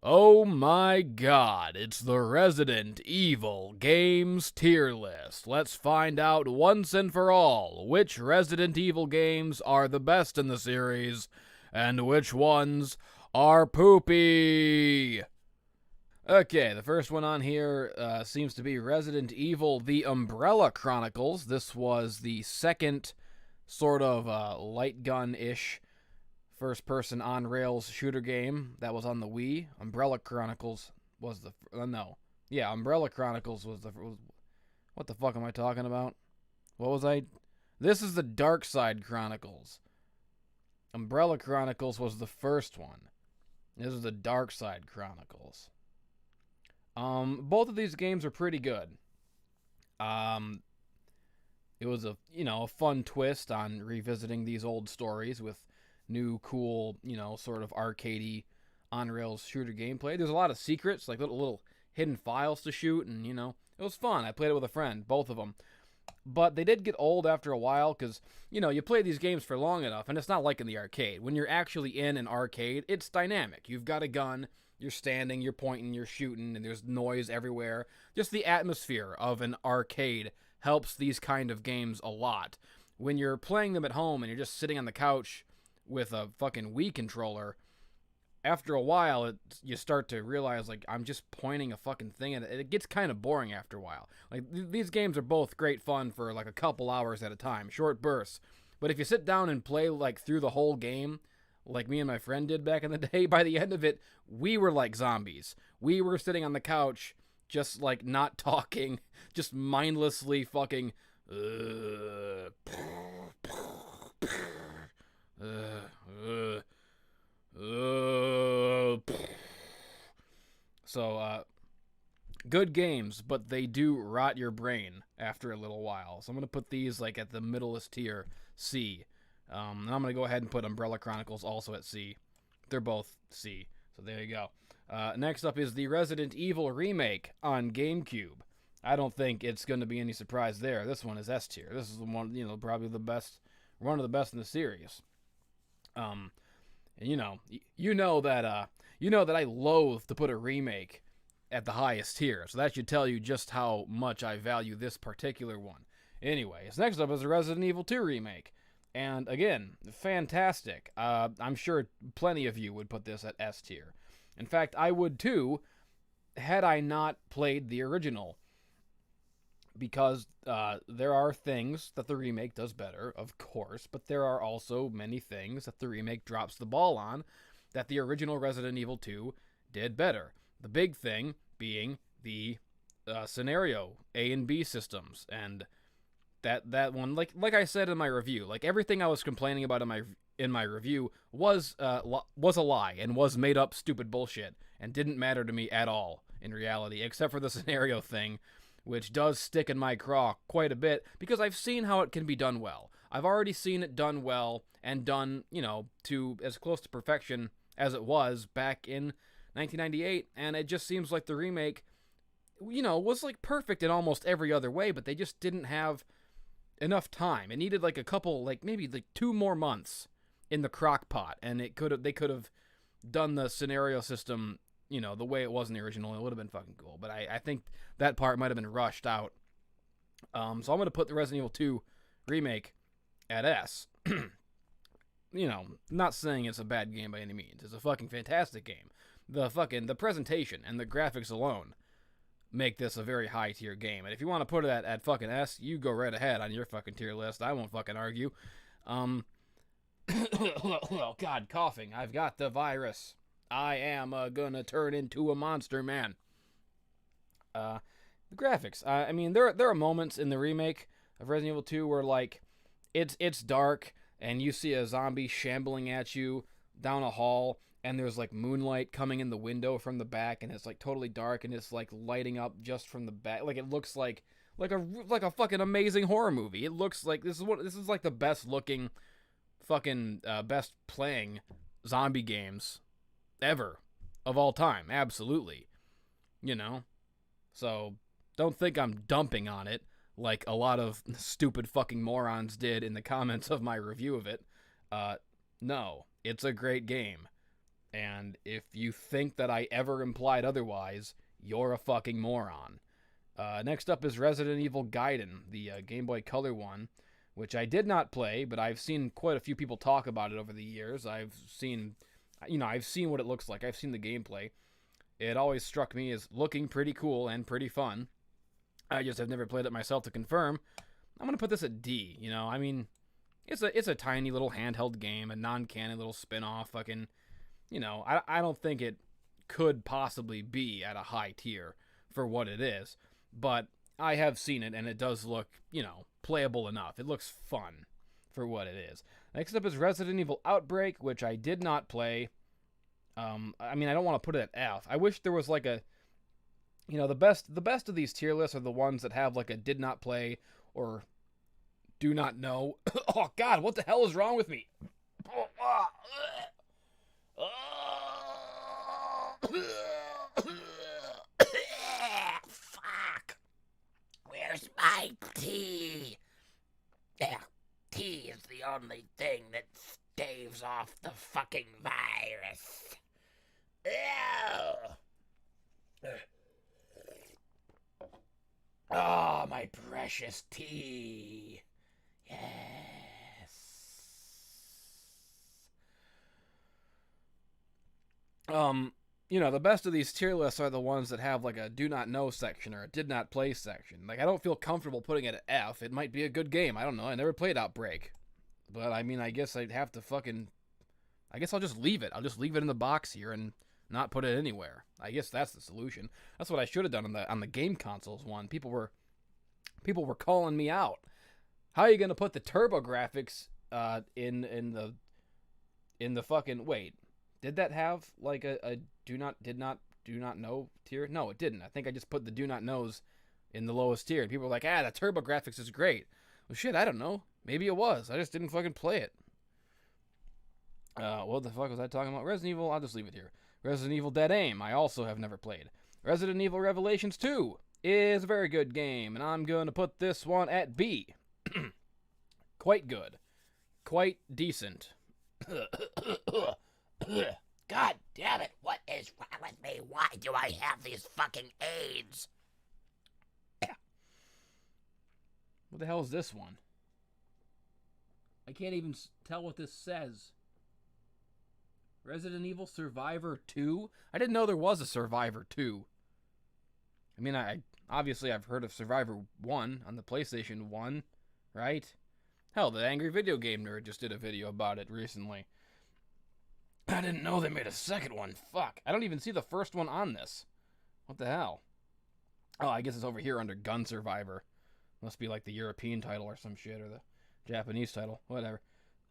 Oh my god, it's the Resident Evil games tier list. Let's find out once and for all which Resident Evil games are the best in the series and which ones are poopy. Okay, the first one on here seems to be Resident Evil The Umbrella Chronicles. This was the second sort of light gun ish first person on rails shooter game that was on the Wii. Umbrella Chronicles was the no. Yeah, Umbrella Chronicles was what the fuck am I talking about? What was I? This is the Dark Side Chronicles. Umbrella Chronicles was the first one. This is the Dark Side Chronicles. Both of these games are pretty good. It was a fun twist on revisiting these old stories with new, cool, sort of arcadey on-rails shooter gameplay. There's a lot of secrets, like little hidden files to shoot, and, it was fun. I played it with a friend, both of them. But they did get old after a while because, you play these games for long enough, and it's not like in the arcade. When you're actually in an arcade, it's dynamic. You've got a gun, you're standing, you're pointing, you're shooting, and there's noise everywhere. Just the atmosphere of an arcade helps these kind of games a lot. When you're playing them at home and you're just sitting on the couch with a fucking Wii controller, after a while you start to realize, like, I'm just pointing a fucking thing and it gets kind of boring after a while. Like, these games are both great fun for like a couple hours at a time, short bursts. But if you sit down and play like through the whole game, like me and my friend did back in the day, by the end of it, we were like zombies. We were sitting on the couch, just like not talking, just mindlessly fucking so, good games, but they do rot your brain after a little while. So I'm going to put these like at the middlest tier, C. And I'm going to go ahead and put Umbrella Chronicles also at C. They're both C. So there you go. Next up is the Resident Evil Remake on GameCube. I don't think it's going to be any surprise there. This one is S tier. This is the one, probably the best, one of the best in the series. And you know that I loathe to put a remake at the highest tier, so that should tell you just how much I value this particular one. Anyways, next up is the Resident Evil 2 remake, and again, fantastic. I'm sure plenty of you would put this at S tier. In fact, I would too, had I not played the original, because there are things that the remake does better, of course, but there are also many things that the remake drops the ball on that the original Resident Evil 2 did better. The big thing being the scenario A and B systems, and that one, like I said in my review, like everything I was complaining about in my review was a lie and was made up stupid bullshit and didn't matter to me at all in reality, except for the scenario thing, which does stick in my craw quite a bit because I've seen how it can be done well. I've already seen it done well and done, to as close to perfection as it was back in 1998, and it just seems like the remake, was like perfect in almost every other way, but they just didn't have enough time. It needed like a couple, like maybe like 2 more months in the crock pot, and they could have done the scenario system the way it was in the original. It would have been fucking cool. But I think that part might have been rushed out. So I'm going to put the Resident Evil 2 remake at S. Not saying it's a bad game by any means. It's a fucking fantastic game. The presentation and the graphics alone make this a very high tier game. And if you want to put it at fucking S, you go right ahead on your fucking tier list. I won't fucking argue. Oh, God, coughing. I've got the virus. I am gonna turn into a monster man. The graphics. I mean, there are moments in the remake of Resident Evil 2 where like it's dark and you see a zombie shambling at you down a hall, and there's like moonlight coming in the window from the back, and it's like totally dark and it's like lighting up just from the back. Like it looks like a fucking amazing horror movie. It looks like this is like the best looking fucking best playing zombie games ever of all time. Absolutely. So don't think I'm dumping on it like a lot of stupid fucking morons did in the comments of my review of it. No, it's a great game. And if you think that I ever implied otherwise, you're a fucking moron. Next up is Resident Evil Gaiden, the Game Boy Color one, which I did not play, but I've seen quite a few people talk about it over the years. I've seen what it looks like. I've seen the gameplay. It always struck me as looking pretty cool and pretty fun. I just have never played it myself to confirm. I'm gonna put this at D. I mean, it's a tiny little handheld game, a non-canon little spin-off. Fucking, I don't think it could possibly be at a high tier for what it is, but I have seen it and it does look, playable enough. It looks fun for what it is. Next up is Resident Evil Outbreak, which I did not play. I mean, I don't want to put it at F. I wish there was like a, the best of these tier lists are the ones that have like a did not play or do not know. Oh God, what the hell is wrong with me? Fuck. Where's my tea? Tea is the only thing that staves off the fucking virus. Oh, my precious tea. Yes. The best of these tier lists are the ones that have like a do not know section or a did not play section. Like, I don't feel comfortable putting it at F. It might be a good game. I don't know. I never played Outbreak. But, I mean, I guess I'd have to I guess I'll just leave it. I'll just leave it in the box here and not put it anywhere. I guess that's the solution. That's what I should have done on the game consoles one. People were calling me out. How are you gonna put the turbo graphics in the fucking wait? Did that have like a do not know tier? No, it didn't. I think I just put the do not knows in the lowest tier, and people were like, the turbo graphics is great. Well, shit, I don't know. Maybe it was. I just didn't fucking play it. What the fuck was I talking about? Resident Evil. I'll just leave it here. Resident Evil Dead Aim. I also have never played. Resident Evil Revelations 2 is a very good game, and I'm going to put this one at B. Quite good. Quite decent. God damn it, what is wrong with me? Why do I have these fucking AIDS? What the hell is this one? I can't even tell what this says. Resident Evil Survivor 2? I didn't know there was a Survivor 2. I mean, obviously I've heard of Survivor 1 on the PlayStation 1, right? Hell, the Angry Video Game Nerd just did a video about it recently. I didn't know they made a second one. Fuck. I don't even see the first one on this. What the hell? Oh, I guess it's over here under Gun Survivor. Must be like the European title or some shit, or the Japanese title. Whatever.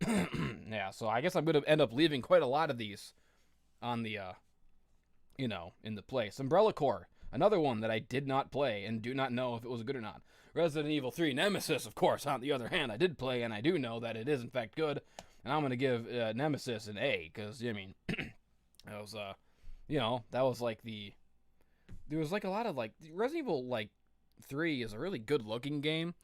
Yeah, so I guess I'm going to end up leaving quite a lot of these on the, in the place. Umbrella Corps, another one that I did not play and do not know if it was good or not. Resident Evil 3 Nemesis, of course, on the other hand, I did play and I do know that it is in fact good. And I'm going to give Nemesis an A, because, I mean, that was, that was like there was like a lot of, like, Resident Evil, like, 3 is a really good-looking game.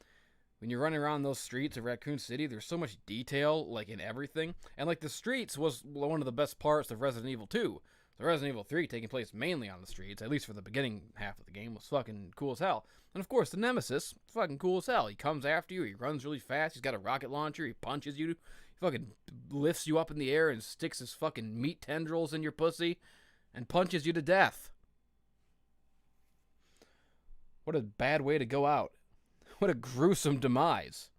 When you're running around those streets of Raccoon City, there's so much detail, like, in everything. And, like, the streets was one of the best parts of Resident Evil 2. So Resident Evil 3, taking place mainly on the streets, at least for the beginning half of the game, was fucking cool as hell. And, of course, the Nemesis, fucking cool as hell. He comes after you, he runs really fast, he's got a rocket launcher, he punches you, he fucking lifts you up in the air and sticks his fucking meat tendrils in your pussy and punches you to death. What a bad way to go out. What a gruesome demise.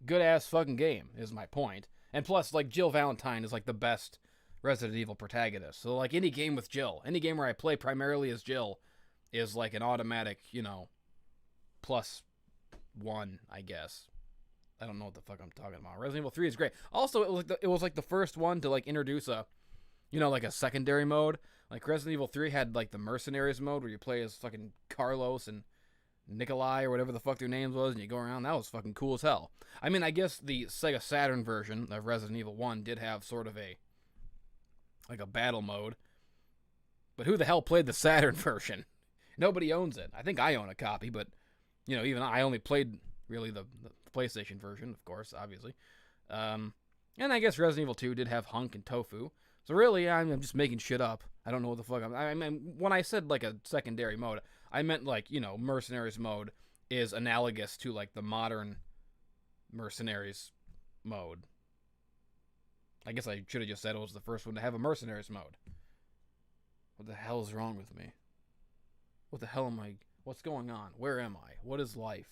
Good ass fucking game is my point. And plus, like, Jill Valentine is like the best Resident Evil protagonist. So, like, any game with Jill, any game where I play primarily as Jill, is like an automatic, +1, I guess. I don't know what the fuck I'm talking about. Resident Evil 3 is great. Also, it was like the first one to, like, introduce a, like a secondary mode. Like, Resident Evil 3 had, like, the Mercenaries mode where you play as fucking Carlos and Nikolai or whatever the fuck their names was, and you go around. That was fucking cool as hell. I mean, I guess the Sega Saturn version of Resident Evil 1 did have sort of a battle mode. But who the hell played the Saturn version? Nobody owns it. I think I own a copy, but, even I only played, really, the PlayStation version, of course, obviously. And I guess Resident Evil 2 did have Hunk and Tofu. So really, I'm just making shit up. I don't know what the fuck I mean, when I said like a secondary mode, I meant like, you know, Mercenaries mode is analogous to like the modern Mercenaries mode. I guess I should have just said it was the first one to have a Mercenaries mode. What the hell is wrong with me? What the hell am I... What's going on? Where am I? What is life?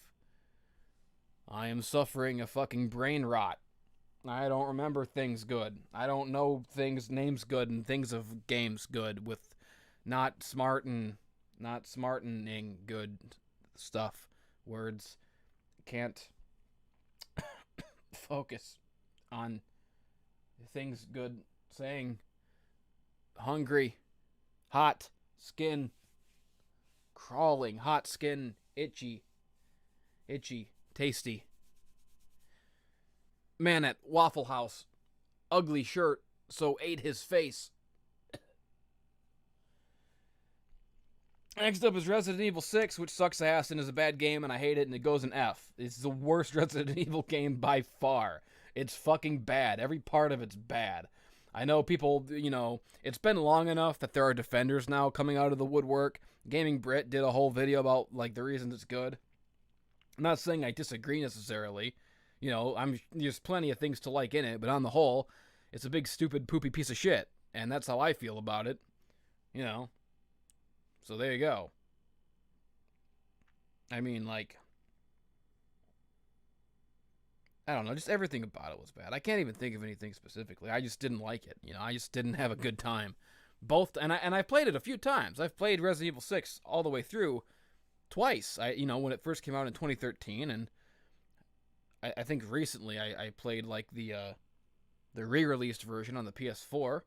I am suffering a fucking brain rot. I don't remember things good. I don't know things, names good, and things of games good with not smartening good stuff. Words. Can't focus on things good saying. Hungry. Hot. Skin. Crawling. Hot skin. Itchy. Tasty. Man at Waffle House. Ugly shirt, so ate his face. Next up is Resident Evil 6, which sucks ass and is a bad game, and I hate it, and it goes in F. It's the worst Resident Evil game by far. It's fucking bad. Every part of it's bad. I know people, you know, it's been long enough that there are defenders now coming out of the woodwork. Gaming Brit did a whole video about, like, the reasons it's good. I'm not saying I disagree necessarily. You know, there's plenty of things to like in it, but on the whole, it's a big, stupid, poopy piece of shit. And that's how I feel about it. You know. So there you go. I mean, like, I don't know, just everything about it was bad. I can't even think of anything specifically. I just didn't like it. You know, I just didn't have a good time. And I've played it a few times. I've played Resident Evil 6 all the way through twice. You know, when it first came out in 2013, and I think recently I played like the re-released version on the PS4.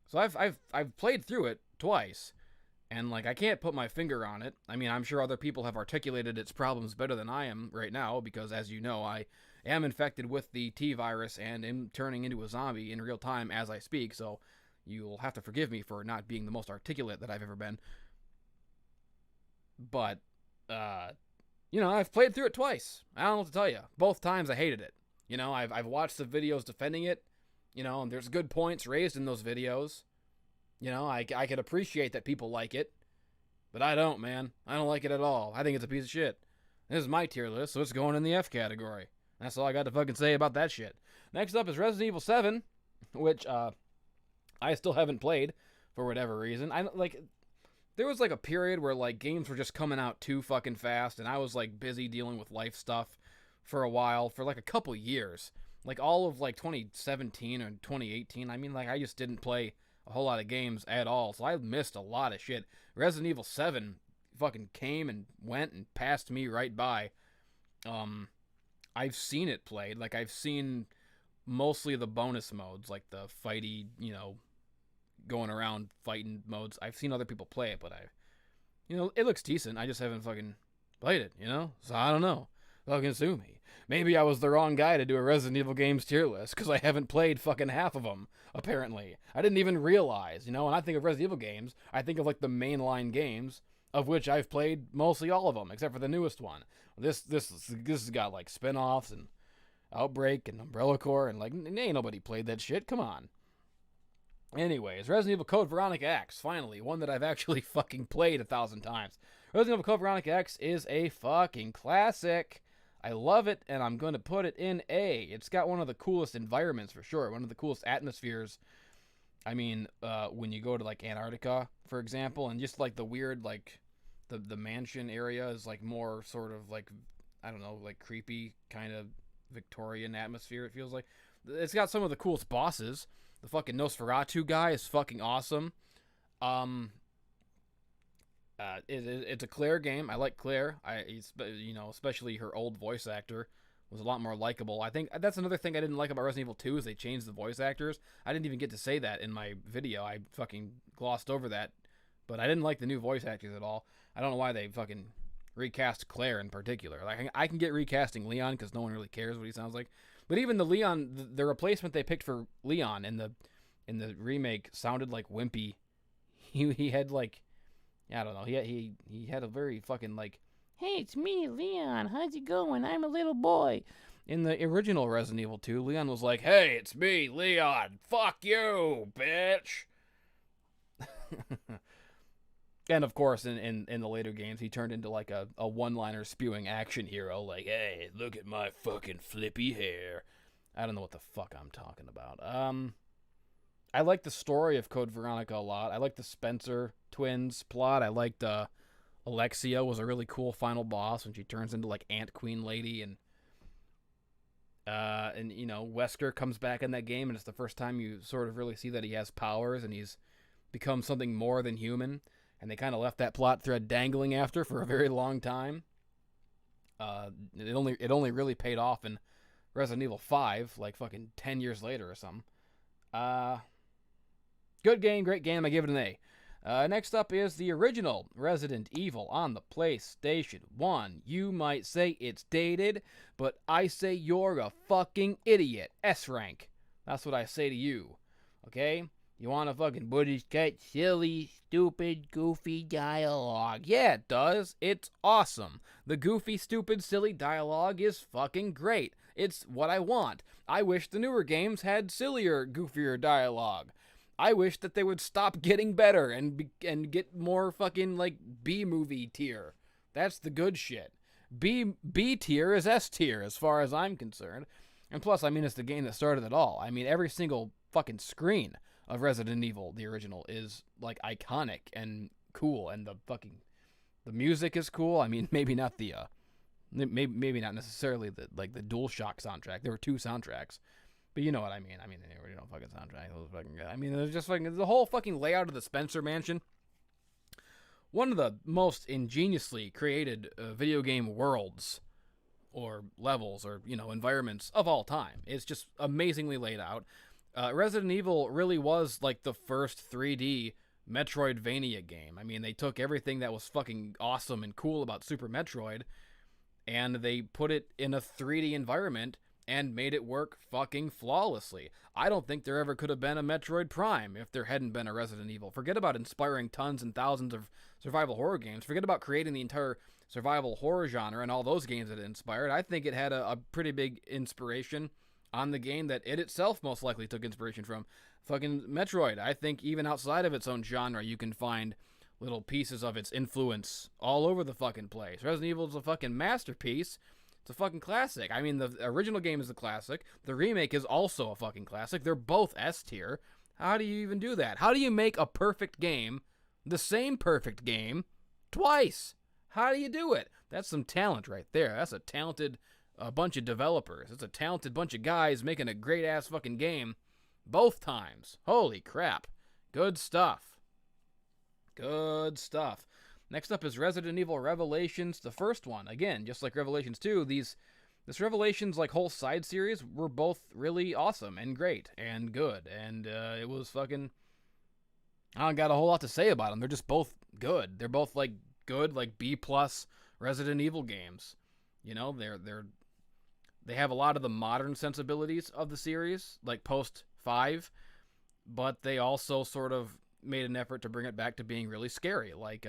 So I've played through it twice, and like I can't put my finger on it. I mean, I'm sure other people have articulated its problems better than I am right now, because as you know, I am infected with the T virus and am turning into a zombie in real time as I speak. So you'll have to forgive me for not being the most articulate that I've ever been. But you know, I've played through it twice. I don't know what to tell you. Both times I hated it. You know, I've watched the videos defending it. You know, and there's good points raised in those videos. You know, I can appreciate that people like it. But I don't, man. I don't like it at all. I think it's a piece of shit. This is my tier list, so it's going in the F category. That's all I got to fucking say about that shit. Next up is Resident Evil 7, which I still haven't played for whatever reason. There was like a period where like games were just coming out too fucking fast, and I was like busy dealing with life stuff for a while, for like a couple years. Like all of like 2017 or 2018. I mean, like I just didn't play a whole lot of games at all, so I missed a lot of shit. Resident Evil 7 fucking came and went and passed me right by. I've seen it played. Like I've seen mostly the bonus modes, like the fighty, you know, going around fighting modes. I've seen other people play it, but you know, it looks decent. I just haven't fucking played it, you know? So I don't know. Fucking sue me. Maybe I was the wrong guy to do a Resident Evil games tier list, because I haven't played fucking half of them, apparently. I didn't even realize, you know? When I think of Resident Evil games, I think of like the mainline games, of which I've played mostly all of them, except for the newest one. This has got like spin-offs and Outbreak and Umbrella Corps, and like, ain't nobody played that shit. Come on. Anyways, Resident Evil Code Veronica X, finally, one that I've actually fucking played 1,000 times. Resident Evil Code Veronica X is a fucking classic. I love it, and I'm going to put it in A. It's got one of the coolest environments, for sure, one of the coolest atmospheres. I mean, when you go to, like, Antarctica, for example, and just, like, the weird, like, the mansion area is, like, more sort of, like, I don't know, like, creepy kind of Victorian atmosphere, it feels like. It's got some of the coolest bosses. The fucking Nosferatu guy is fucking awesome. It's a Claire game. I like Claire. You know, especially her old voice actor was a lot more likable. I think that's another thing I didn't like about Resident Evil 2 is they changed the voice actors. I didn't even get to say that in my video. I fucking glossed over that. But I didn't like the new voice actors at all. I don't know why they fucking recast Claire in particular. Like I can get recasting Leon because no one really cares what he sounds like. But even the Leon, the replacement they picked for Leon in the remake sounded like wimpy. He had like, I don't know. He had a very fucking like, hey, it's me, Leon. How's it going? I'm a little boy. In the original Resident Evil 2, Leon was like, "Hey, it's me, Leon. Fuck you, bitch." And of course, in the later games, he turned into like a one-liner spewing action hero, like, "Hey, look at my fucking flippy hair." I don't know what the fuck I'm talking about. I like the story of Code Veronica a lot. I like the Spencer twins plot. I liked Alexia was a really cool final boss when she turns into like Ant Queen Lady, and you know, Wesker comes back in that game, and it's the first time you sort of really see that he has powers and he's become something more than human. And they kind of left that plot thread dangling after for a very long time. It only really paid off in Resident Evil 5, like fucking 10 years later or something. Good game, great game. I give it an A. Next up is the original Resident Evil on the PlayStation 1. You might say it's dated, but I say you're a fucking idiot. S rank. That's what I say to you. Okay? You want a fucking British cut, silly, stupid, goofy dialogue. Yeah, it does. It's awesome. The goofy, stupid, silly dialogue is fucking great. It's what I want. I wish the newer games had sillier, goofier dialogue. I wish that they would stop getting better and get more fucking, like, B-movie tier. That's the good shit. B tier is S tier as far as I'm concerned. And plus, I mean, it's the game that started it all. I mean, every single fucking screen of Resident Evil, the original, is like iconic and cool, and the music is cool. I mean, maybe not maybe not necessarily the DualShock soundtrack. There were two soundtracks, but you know what I mean. I mean, the original fucking soundtrack. Those fucking, I mean, there's just fucking the whole fucking layout of the Spencer Mansion. One of the most ingeniously created video game worlds or levels or, you know, environments of all time. It's just amazingly laid out. Resident Evil really was like the first 3D Metroidvania game. I mean, they took everything that was fucking awesome and cool about Super Metroid and they put it in a 3D environment and made it work fucking flawlessly. I don't think there ever could have been a Metroid Prime if there hadn't been a Resident Evil. Forget about inspiring tons and thousands of survival horror games. Forget about creating the entire survival horror genre and all those games that it inspired. I think it had a pretty big inspiration on the game that it itself most likely took inspiration from. Fucking Metroid. I think even outside of its own genre, you can find little pieces of its influence all over the fucking place. Resident Evil is a fucking masterpiece. It's a fucking classic. I mean, the original game is a classic. The remake is also a fucking classic. They're both S tier. How do you even do that? How do you make a perfect game, the same perfect game, twice? How do you do it? That's some talent right there. That's a talented bunch of developers. It's a talented bunch of guys making a great ass fucking game both times. Holy crap. Good stuff. Good stuff. Next up is Resident Evil Revelations, the first one. Again, just like Revelations 2, this Revelations like whole side series were both really awesome and great and good. And it was fucking, I don't got a whole lot to say about them. They're just both good. They're both like good, like B+ Resident Evil games. You know, they have a lot of the modern sensibilities of the series, like post 5, but they also sort of made an effort to bring it back to being really scary, like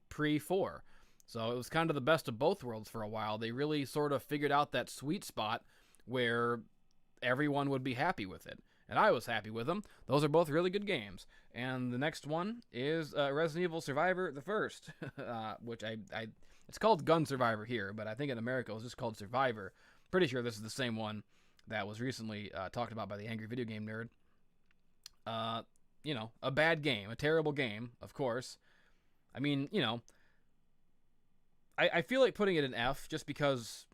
pre 4. So it was kind of the best of both worlds for a while. They really sort of figured out that sweet spot where everyone would be happy with it. And I was happy with them. Those are both really good games. And the next one is Resident Evil Survivor the First, which it's called Gun Survivor here, but I think in America it was just called Survivor. Pretty sure this is the same one that was recently talked about by the Angry Video Game Nerd. You know, a bad game, a terrible game, of course. I mean, you know, I feel like putting it in F just because,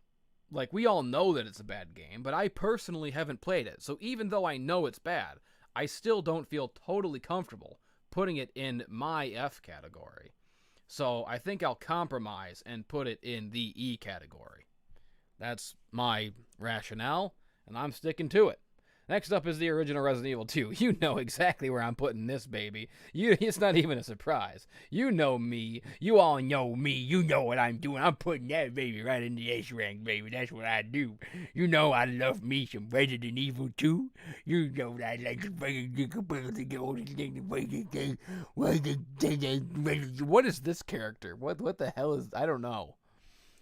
like, we all know that it's a bad game, but I personally haven't played it. So even though I know it's bad, I still don't feel totally comfortable putting it in my F category. So I think I'll compromise and put it in the E category. That's my rationale, and I'm sticking to it. Next up is the original Resident Evil 2. You know exactly where I'm putting this, baby. It's not even a surprise. You know me. You all know me. You know what I'm doing. I'm putting that baby right in the S rank, baby. That's what I do. You know I love me some Resident Evil 2. You know that I like to What is this character? What the hell is... I don't know.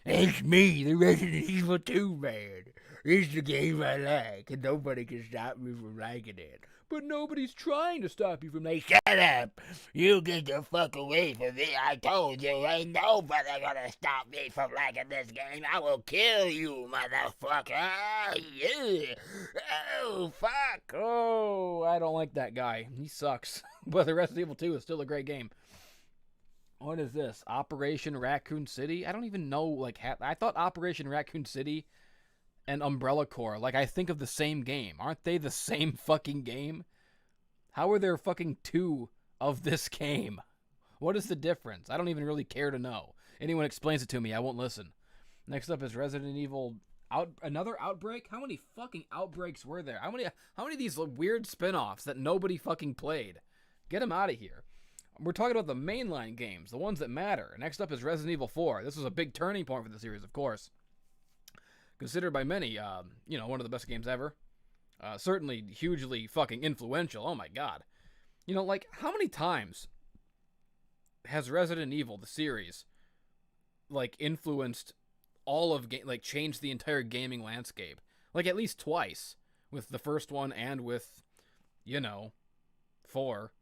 It's me, the Resident Evil 2 man. It's the game I like, and nobody can stop me from liking it. But nobody's trying to stop you from like. Shut up! You get the fuck away from me! I told you, ain't nobody gonna stop me from liking this game. I will kill you, motherfucker! Yeah. Oh, fuck! Oh, I don't like that guy. He sucks. But the Resident Evil 2 is still a great game. What is this? Operation Raccoon City? I don't even know. Like, I thought Operation Raccoon City and Umbrella Corps, like, I think of the same game. Aren't they the same fucking game? How are there fucking two of this game? What is the difference? I don't even really care to know. Anyone explains it to me, I won't listen. Next up is Resident Evil another Outbreak? How many fucking Outbreaks were there? How many of these weird spin-offs that nobody fucking played? Get them out of here. We're talking about the mainline games, the ones that matter. Next up is Resident Evil 4. This was a big turning point for the series, of course. Considered by many, one of the best games ever. Certainly hugely fucking influential. Oh my god. Like, how many times has Resident Evil, the series, like, influenced all of changed the entire gaming landscape? Like, at least twice. With the first one and with, 4.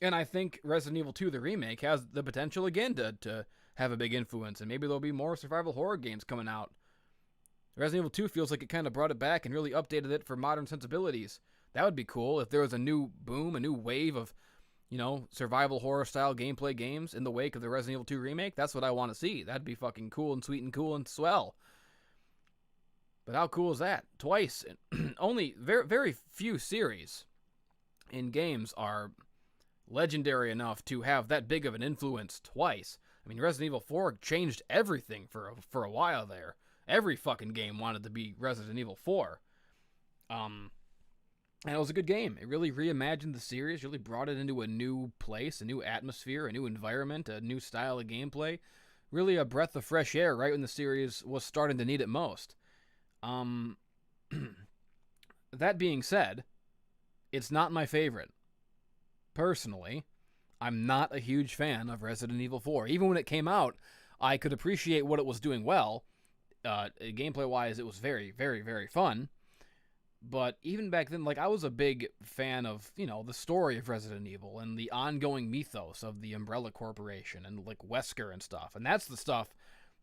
And I think Resident Evil 2, the remake, has the potential again to have a big influence, and maybe there'll be more survival horror games coming out. Resident Evil 2 feels like it kind of brought it back and really updated it for modern sensibilities. That would be cool if there was a new boom, a new wave of, survival horror style gameplay games in the wake of the Resident Evil 2 remake. That's what I want to see. That'd be fucking cool and sweet and cool and swell. But how cool is that? Twice. Only very, very few series in games are legendary enough to have that big of an influence twice. I mean, Resident Evil 4 changed everything for a while there. Every fucking game wanted to be Resident Evil 4. And it was a good game. It really reimagined the series, really brought it into a new place, a new atmosphere, a new environment, a new style of gameplay. Really a breath of fresh air right when the series was starting to need it most. That being said, it's not my favorite. Personally, I'm not a huge fan of Resident Evil 4. Even when it came out, I could appreciate what it was doing well. Gameplay-wise, it was very, very, very fun. But even back then, I was a big fan of, the story of Resident Evil and the ongoing mythos of the Umbrella Corporation and, Wesker and stuff. And that's the stuff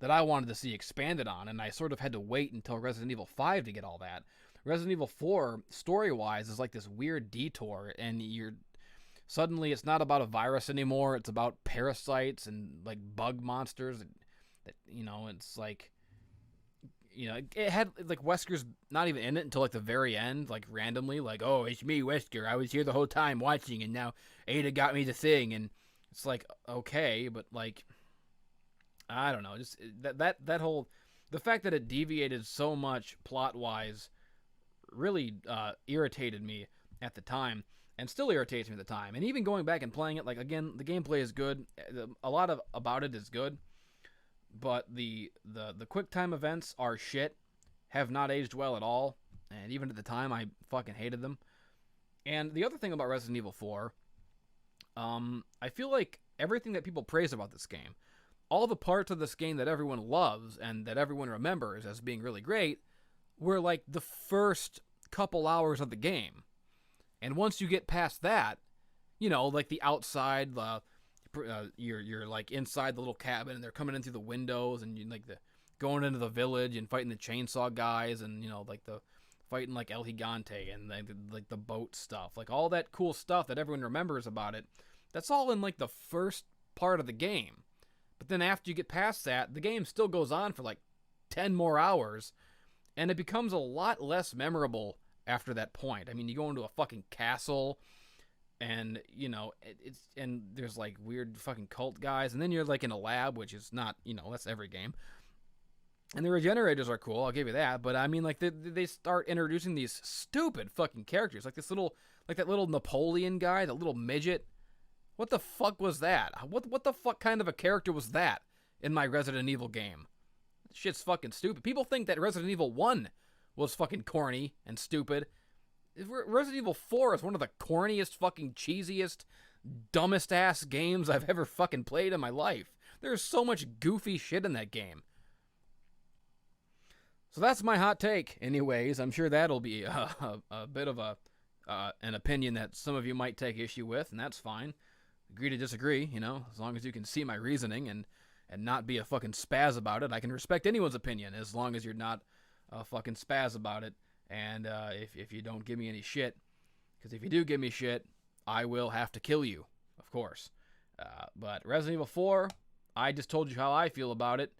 that I wanted to see expanded on, and I sort of had to wait until Resident Evil 5 to get all that. Resident Evil 4, story-wise, is like this weird detour, and suddenly it's not about a virus anymore, it's about parasites and, bug monsters. That it's it had, Wesker's not even in it until, the very end, randomly, oh, it's me, Wesker, I was here the whole time watching, and now Ada got me the thing, and it's okay, but, I don't know, just that whole, the fact that it deviated so much plot-wise really irritated me at the time, and still irritates me at the time. And even going back and playing it, again, the gameplay is good, a lot about it is good, but the quick time events are shit, have not aged well at all, and even at the time I fucking hated them. And the other thing about Resident Evil 4, I feel like everything that people praise about this game, all the parts of this game that everyone loves and that everyone remembers as being really great, were the first couple hours of the game. And once you get past that, the outside, you're inside the little cabin, and they're coming in through the windows, and you going into the village and fighting the chainsaw guys, and the fighting El Gigante and the boat stuff, all that cool stuff that everyone remembers about it. That's all in the first part of the game. But then after you get past that, the game still goes on for 10 more hours, and it becomes a lot less memorable after that point. I mean, you go into a fucking castle, and and there's weird fucking cult guys, and then you're in a lab, which is not, that's every game. And the regenerators are cool, I'll give you that, but I mean, they start introducing these stupid fucking characters, that little Napoleon guy, that little midget. What the fuck was that? What the fuck kind of a character was that in my Resident Evil game? Shit's fucking stupid. People think that Resident Evil 1 was fucking corny and stupid. Resident Evil 4 is one of the corniest, fucking cheesiest, dumbest ass games I've ever fucking played in my life. There's so much goofy shit in that game. So that's my hot take. Anyways, I'm sure that'll be a bit of an opinion that some of you might take issue with, and that's fine. Agree to disagree, as long as you can see my reasoning and not be a fucking spaz about it. I can respect anyone's opinion as long as you're not a fucking spaz about it. And if you don't give me any shit, because if you do give me shit, I will have to kill you, of course. But Resident Evil 4, I just told you how I feel about it.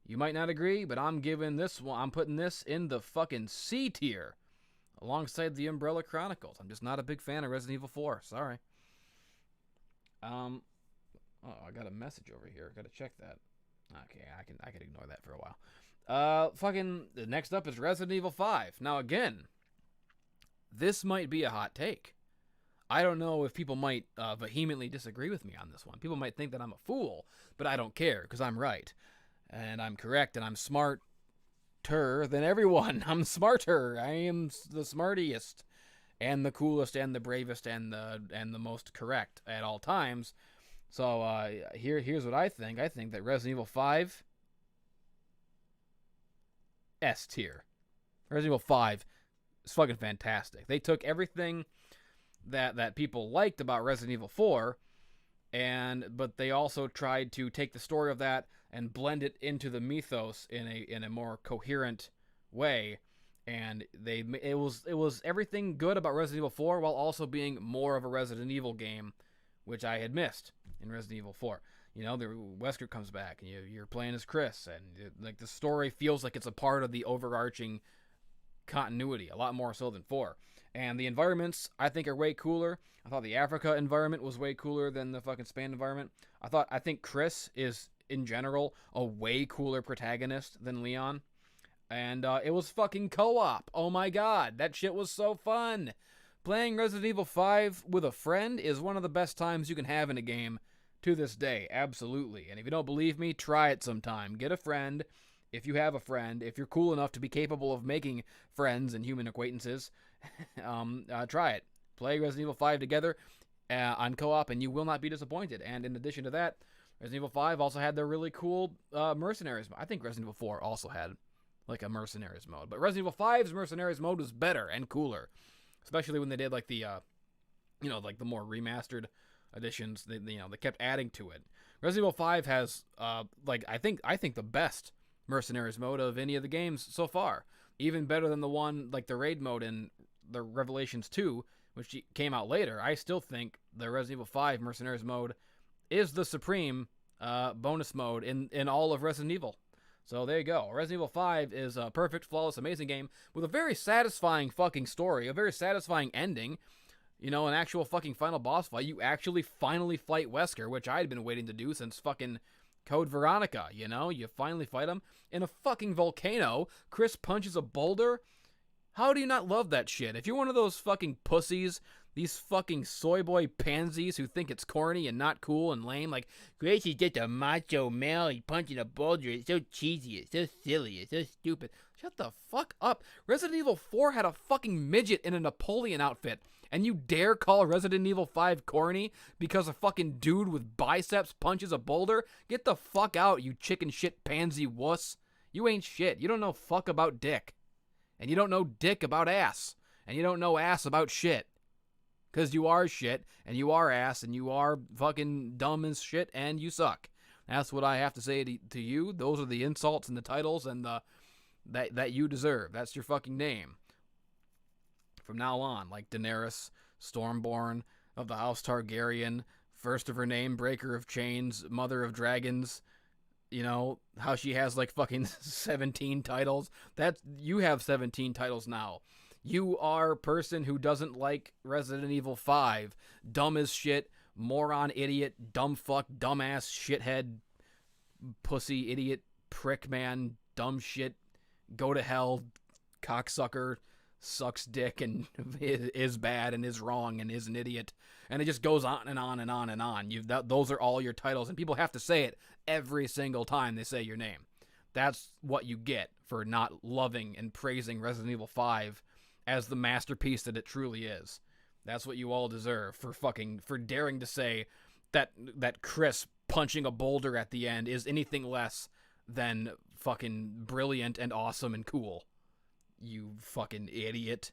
You might not agree, but I'm giving this one, I'm putting this in the fucking C tier alongside the Umbrella Chronicles. I'm just not a big fan of Resident Evil 4. Sorry. Oh, I got a message over here. Got to check that. Okay, I can ignore that for a while. Fucking next up is Resident Evil 5. Now again, this might be a hot take. I don't know if people might vehemently disagree with me on this one. People might think that I'm a fool, but I don't care because I'm right. And I'm correct, and I'm smarter than everyone. I'm smarter. I am the smartiest, and the coolest, and the bravest, and the most correct at all times. So here's what I think. I think that Resident Evil 5 S tier. Resident Evil 5 is fucking fantastic. They took everything that people liked about Resident Evil 4, but they also tried to take the story of that and blend it into the mythos in a more coherent way. And it was everything good about Resident Evil 4 while also being more of a Resident Evil game, which I had missed in Resident Evil 4. Wesker comes back and you're playing as Chris, and like the story feels like it's a part of the overarching continuity, a lot more so than 4. And the environments, I think, are way cooler. I thought the Africa environment was way cooler than the fucking Spain environment. I think Chris is, in general, a way cooler protagonist than Leon. And it was fucking co-op. Oh my god, that shit was so fun. Playing Resident Evil 5 with a friend is one of the best times you can have in a game to this day. Absolutely. And if you don't believe me, try it sometime. Get a friend. If you have a friend, if you're cool enough to be capable of making friends and human acquaintances, try it. Play Resident Evil 5 together on co-op, and you will not be disappointed. And in addition to that, Resident Evil 5 also had their really cool mercenaries. I think Resident Evil 4 also had like a mercenaries mode, but Resident Evil 5's mercenaries mode was better and cooler, especially when they did like the like the more remastered editions. They kept adding to it. Resident Evil 5 has I think the best mercenaries mode of any of the games so far, even better than the one like the raid mode in the Revelations 2, which came out later. I still think the Resident Evil 5 mercenaries mode is the supreme bonus mode in all of Resident Evil. So there you go. Resident Evil 5 is a perfect, flawless, amazing game with a very satisfying fucking story, a very satisfying ending. An actual fucking final boss fight. You actually finally fight Wesker, which I had been waiting to do since fucking Code Veronica. You finally fight him in a fucking volcano. Chris punches a boulder. How do you not love that shit? If you're one of those fucking pussies, these fucking soy boy pansies who think it's corny and not cool and lame, like, Chris is just a macho male, he's punching a boulder, it's so cheesy, it's so silly, it's so stupid. Shut the fuck up. Resident Evil 4 had a fucking midget in a Napoleon outfit, and you dare call Resident Evil 5 corny because a fucking dude with biceps punches a boulder? Get the fuck out, you chicken shit pansy wuss. You ain't shit. You don't know fuck about dick. And you don't know dick about ass. And you don't know ass about shit. Because you are shit, and you are ass, and you are fucking dumb as shit, and you suck. That's what I have to say to you. Those are the insults and the titles and that you deserve. That's your fucking name. From now on, like Daenerys, Stormborn, of the House Targaryen, first of her name, Breaker of Chains, Mother of Dragons. How she has like fucking 17 titles. You have 17 titles now. You are a person who doesn't like Resident Evil 5. Dumb as shit, moron, idiot, dumb fuck, dumbass, shithead, pussy, idiot, prick man, dumb shit, go to hell, cocksucker, sucks dick, and is bad, and is wrong, and is an idiot. And it just goes on and on and on and on. Those are all your titles, and people have to say it every single time they say your name. That's what you get for not loving and praising Resident Evil 5 as the masterpiece that it truly is. That's what you all deserve for daring to say that Chris punching a boulder at the end is anything less than fucking brilliant and awesome and cool. You fucking idiot.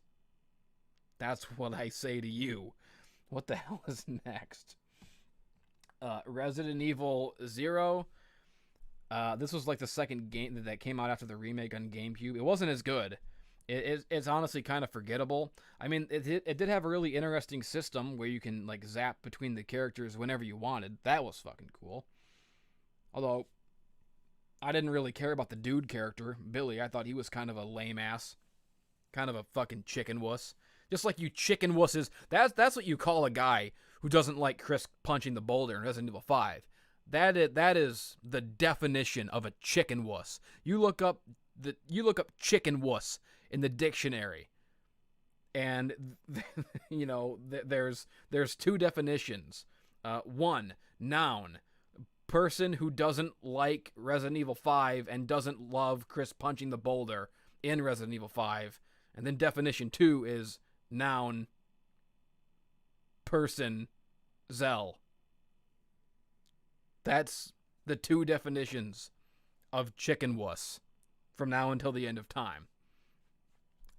That's what I say to you. What the hell is next? Resident Evil 0. This was like the second game that came out after the remake on GameCube. It wasn't as good. It's honestly kind of forgettable. I mean, it did have a really interesting system where you can like zap between the characters whenever you wanted. That was fucking cool. Although, I didn't really care about the dude character, Billy. I thought he was kind of a lame ass. Kind of a fucking chicken wuss. Just like you chicken wusses. That's what you call a guy who doesn't like Chris punching the boulder in Resident Evil 5. That is the definition of a chicken wuss. You look up chicken wuss in the dictionary, and you know there's two definitions. One, noun, person who doesn't like Resident Evil 5 and doesn't love Chris punching the boulder in Resident Evil 5. And then definition 2 is noun, person, Zell. That's the two definitions of chicken wuss from now until the end of time.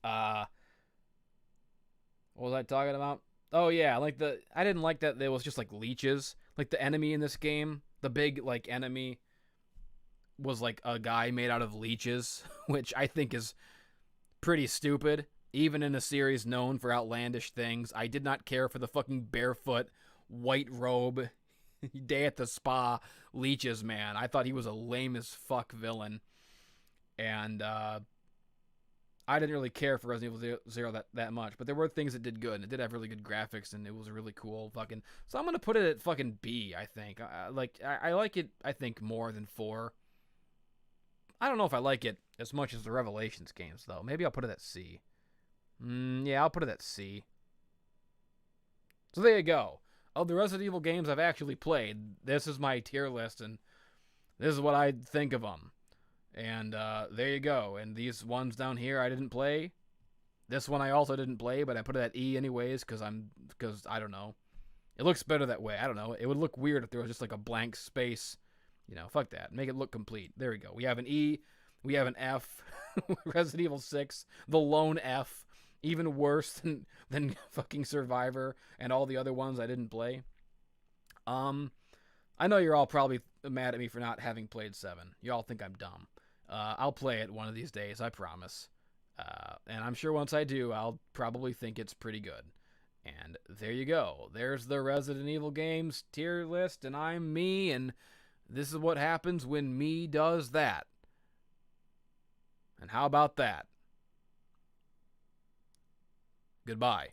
What was I talking about? Oh yeah, I didn't like that there was just like leeches. Like the enemy in this game, the big like enemy was like a guy made out of leeches, which I think is pretty stupid. Even in a series known for outlandish things, I did not care for the fucking barefoot, white robe, day at the spa leeches man. I thought he was a lame as fuck villain. And I didn't really care for Resident Evil 0 that much, but there were things that did good, and it did have really good graphics, and it was really cool. Fucking, so I'm gonna put it at fucking B. I think I like it. I think more than 4. I don't know if I like it as much as the Revelations games, though. Maybe I'll put it at C. Yeah, I'll put it at C. So there you go. Of the Resident Evil games I've actually played, this is my tier list, and this is what I think of them. And there you go. And these ones down here I didn't play. This one I also didn't play, but I put it at E anyways because I don't know. It looks better that way. I don't know. It would look weird if there was just like a blank space. You know, fuck that. Make it look complete. There we go. We have an E. We have an F. Resident Evil 6. The lone F. Even worse than fucking Survivor and all the other ones I didn't play. I know you're all probably mad at me for not having played 7. You all think I'm dumb. I'll play it one of these days, I promise. And I'm sure once I do, I'll probably think it's pretty good. And there you go. There's the Resident Evil games tier list, and I'm me, and this is what happens when me does that. And how about that? Goodbye.